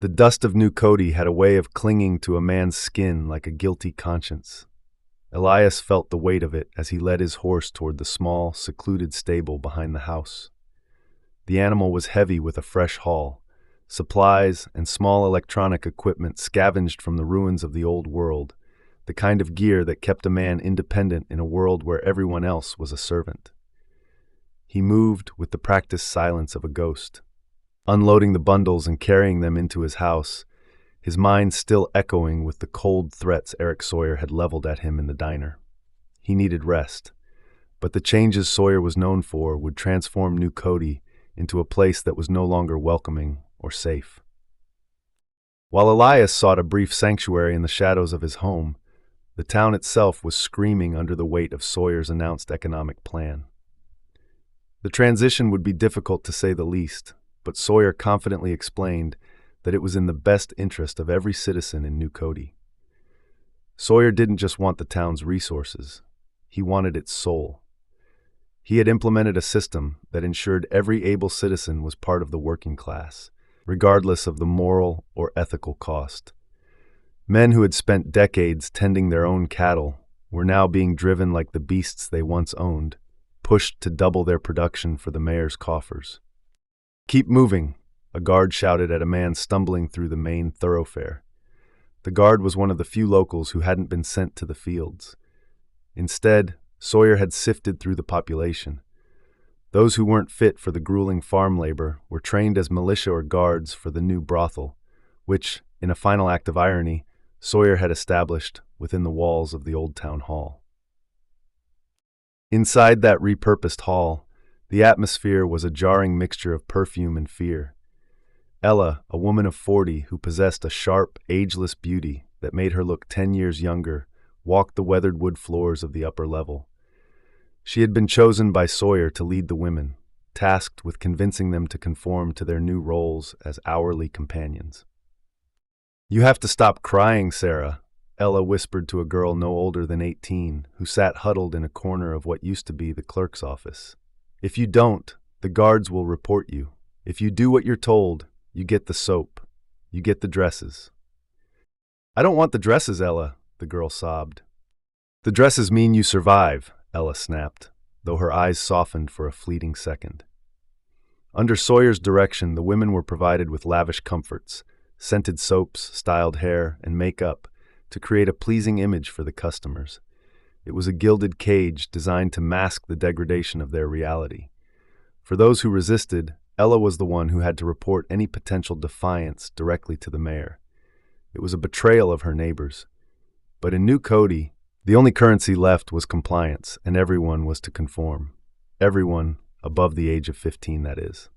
The dust of New Cody had a way of clinging to a man's skin like a guilty conscience. Elias felt the weight of it as he led his horse toward the small, secluded stable behind the house. The animal was heavy with a fresh haul, supplies and small electronic equipment scavenged from the ruins of the old world, the kind of gear that kept a man independent in a world where everyone else was a servant. He moved with the practiced silence of a ghost, unloading the bundles and carrying them into his house, his mind still echoing with the cold threats Eric Sawyer had leveled at him in the diner. He needed rest, but the changes Sawyer was known for would transform New Cody into a place that was no longer welcoming or safe. While Elias sought a brief sanctuary in the shadows of his home, the town itself was screaming under the weight of Sawyer's announced economic plan. The transition would be difficult to say the least, but Sawyer confidently explained that it was in the best interest of every citizen in New Cody. Sawyer didn't just want the town's resources, he wanted its soul. He had implemented a system that ensured every able citizen was part of the working class, regardless of the moral or ethical cost. Men who had spent decades tending their own cattle were now being driven like the beasts they once owned, pushed to double their production for the mayor's coffers. "Keep moving," a guard shouted at a man stumbling through the main thoroughfare. The guard was one of the few locals who hadn't been sent to the fields. Instead, Sawyer had sifted through the population. Those who weren't fit for the grueling farm labor were trained as militia or guards for the new brothel, which, in a final act of irony, Sawyer had established within the walls of the old town hall. Inside that repurposed hall, the atmosphere was a jarring mixture of perfume and fear. Ella, a woman of 40 who possessed a sharp, ageless beauty that made her look 10 years younger, walked the weathered wood floors of the upper level. She had been chosen by Sawyer to lead the women, tasked with convincing them to conform to their new roles as hourly companions. "You have to stop crying, Sarah," Ella whispered to a girl no older than 18 who sat huddled in a corner of what used to be the clerk's office. "If you don't, the guards will report you. If you do what you're told, you get the soap. You get the dresses." "I don't want the dresses, Ella," the girl sobbed. "The dresses mean you survive," Ella snapped, though her eyes softened for a fleeting second. Under Sawyer's direction, the women were provided with lavish comforts, scented soaps, styled hair, and makeup to create a pleasing image for the customers. It was a gilded cage designed to mask the degradation of their reality. For those who resisted, Ella was the one who had to report any potential defiance directly to the mayor. It was a betrayal of her neighbors. But in New Cody, the only currency left was compliance, and everyone was to conform. Everyone, above the age of 15, that is.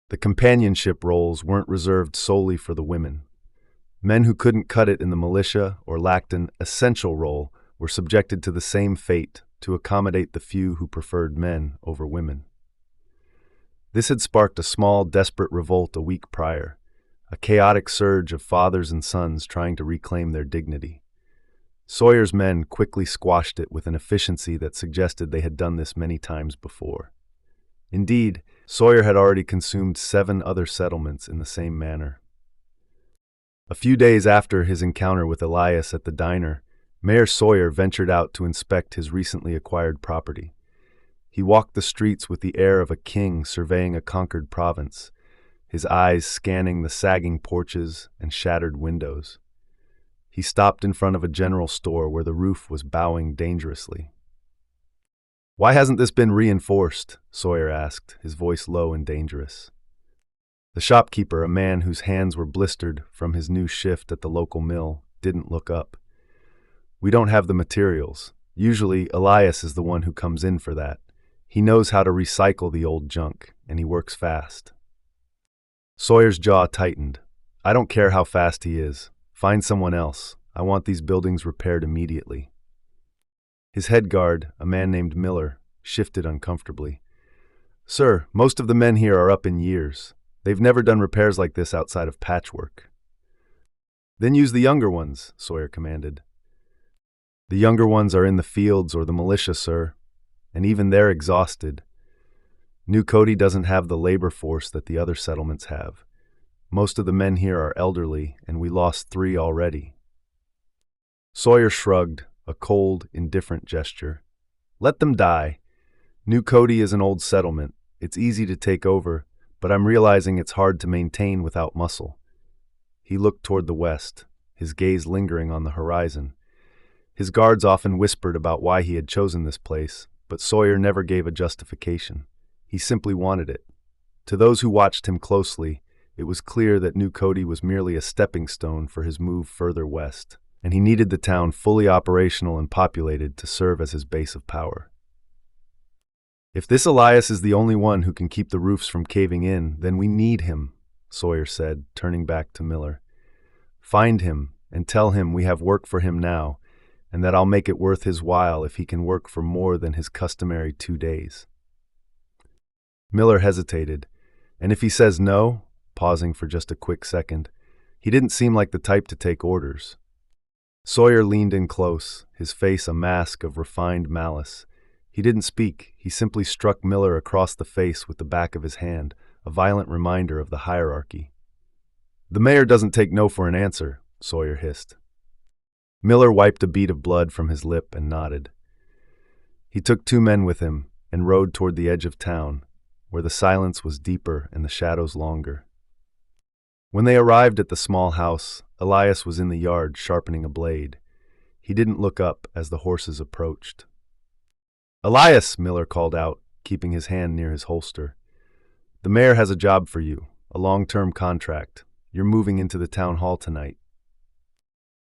The companionship roles weren't reserved solely for the women. Men who couldn't cut it in the militia or lacked an essential role were subjected to the same fate to accommodate the few who preferred men over women. This had sparked a small, desperate revolt a week prior, a chaotic surge of fathers and sons trying to reclaim their dignity. Sawyer's men quickly squashed it with an efficiency that suggested they had done this many times before. Indeed, Sawyer had already consumed 7 other settlements in the same manner. A few days after his encounter with Elias at the diner, Mayor Sawyer ventured out to inspect his recently acquired property. He walked the streets with the air of a king surveying a conquered province, his eyes scanning the sagging porches and shattered windows. He stopped in front of a general store where the roof was bowing dangerously. "Why hasn't this been reinforced?" Sawyer asked, his voice low and dangerous. The shopkeeper, a man whose hands were blistered from his new shift at the local mill, didn't look up. "We don't have the materials. Usually, Elias is the one who comes in for that. He knows how to recycle the old junk, and he works fast." Sawyer's jaw tightened. "I don't care how fast he is. Find someone else. I want these buildings repaired immediately." His head guard, a man named Miller, shifted uncomfortably. "Sir, most of the men here are up in years. They've never done repairs like this outside of patchwork." "Then use the younger ones," Sawyer commanded. "The younger ones are in the fields or the militia, sir, and even they're exhausted. New Cody doesn't have the labor force that the other settlements have. Most of the men here are elderly, and we lost 3 already." Sawyer shrugged, a cold, indifferent gesture. "Let them die. New Cody is an old settlement. It's easy to take over, but I'm realizing it's hard to maintain without muscle." He looked toward the west, his gaze lingering on the horizon. His guards often whispered about why he had chosen this place, but Sawyer never gave a justification. He simply wanted it. To those who watched him closely, it was clear that New Cody was merely a stepping stone for his move further west, and he needed the town fully operational and populated to serve as his base of power. "If this Elias is the only one who can keep the roofs from caving in, then we need him," Sawyer said, turning back to Miller. "Find him and tell him we have work for him now, and that I'll make it worth his while if he can work for more than his customary 2 days." Miller hesitated, and if he says no, pausing for just a quick second, he didn't seem like the type to take orders. Sawyer leaned in close, his face a mask of refined malice. He didn't speak, he simply struck Miller across the face with the back of his hand, a violent reminder of the hierarchy. "The mayor doesn't take no for an answer," Sawyer hissed. Miller wiped a bead of blood from his lip and nodded. He took 2 men with him and rode toward the edge of town, where the silence was deeper and the shadows longer. When they arrived at the small house, Elias was in the yard sharpening a blade. He didn't look up as the horses approached. "Elias," Miller called out, keeping his hand near his holster. "The mayor has a job for you, a long-term contract. You're moving into the town hall tonight."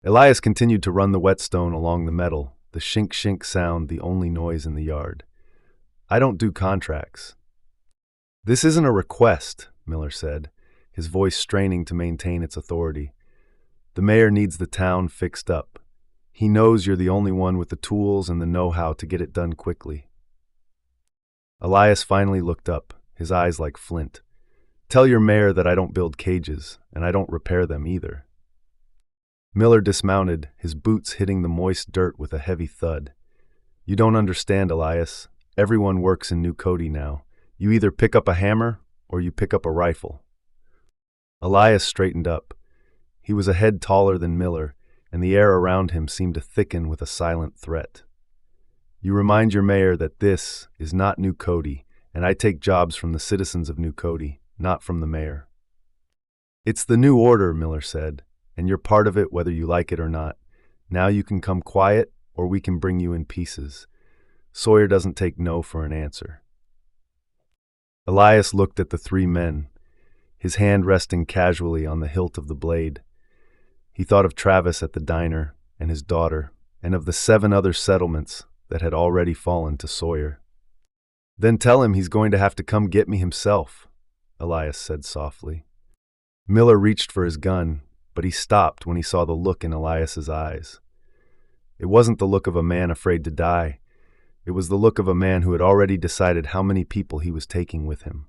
Elias continued to run the whetstone along the metal, the shink-shink sound the only noise in the yard. "I don't do contracts." "This isn't a request," Miller said, his voice straining to maintain its authority. "The mayor needs the town fixed up. He knows you're the only one with the tools and the know-how to get it done quickly." Elias finally looked up, his eyes like flint. "Tell your mayor that I don't build cages, and I don't repair them either." Miller dismounted, his boots hitting the moist dirt with a heavy thud. "You don't understand, Elias. Everyone works in New Cody now. You either pick up a hammer, or you pick up a rifle." Elias straightened up. He was a head taller than Miller, and the air around him seemed to thicken with a silent threat. "You remind your mayor that this is not New Cody, and I take jobs from the citizens of New Cody, not from the mayor." "It's the new order," Miller said, "and you're part of it whether you like it or not. Now you can come quiet, or we can bring you in pieces." Sawyer doesn't take no for an answer. Elias looked at the 3 men, his hand resting casually on the hilt of the blade. He thought of Travis at the diner, and his daughter, and of the 7 other settlements that had already fallen to Sawyer. "Then tell him he's going to have to come get me himself," Elias said softly. Miller reached for his gun, but he stopped when he saw the look in Elias's eyes. It wasn't the look of a man afraid to die. It was the look of a man who had already decided how many people he was taking with him.